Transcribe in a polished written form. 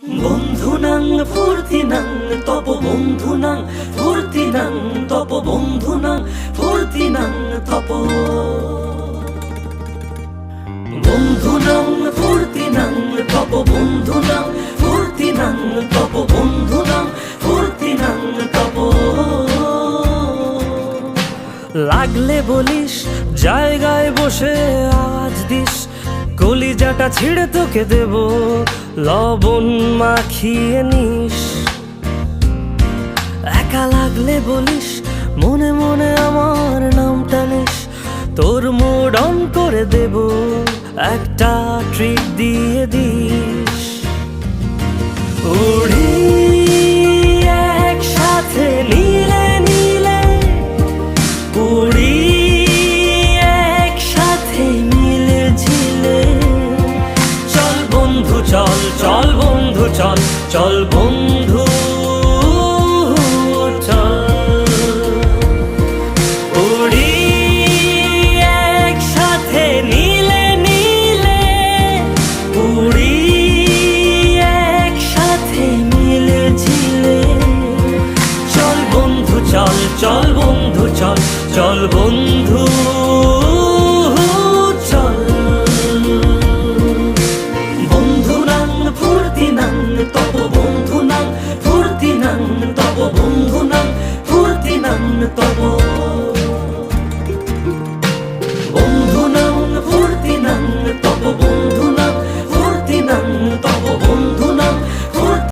বন্ধুনাং ফুর্তিনাং তপ বন্ধুনাং ফুর্তিনাং তপ বন্ধুনাং ফুর্তিনাং তপ বন্ধুনাং ফুর্তিনাং তপ বন্ধুনাং ফুর্তিনাং তপ বন্ধুনাং ফুর্তিনাং তপ। লাগলে বলিস জায়গায় বসে আওয়াজ দিস, কলিজাটা ছিঁড়ে তোকে দেব লবণ মাখিয়ে নিস। একা লাগলে বলিস মনে মনে আমার নামটা নিস, তোর মুড অন করে দেব একটা ট্রিট দিয়ে দিস। উড়ি একসাথে নীলে নীলে, উড়ি একসাথে মিলে ঝিলে, চল বন্ধু চল, চল বন্ধু চল, চল বন্ধু চল। উড়ি একসাথে নীলে নীলে, উড়ি একসাথে মিলে ঝিলে, চল বন্ধু চল, চল বন্ধু চল, চল বন্ধু চল। বন্ধুনাং ফুর্তিনাং তপ বন্ধুনাং ফুর্তিনাং তপ বন্ধুনাং ফুর্তিনাং তপ।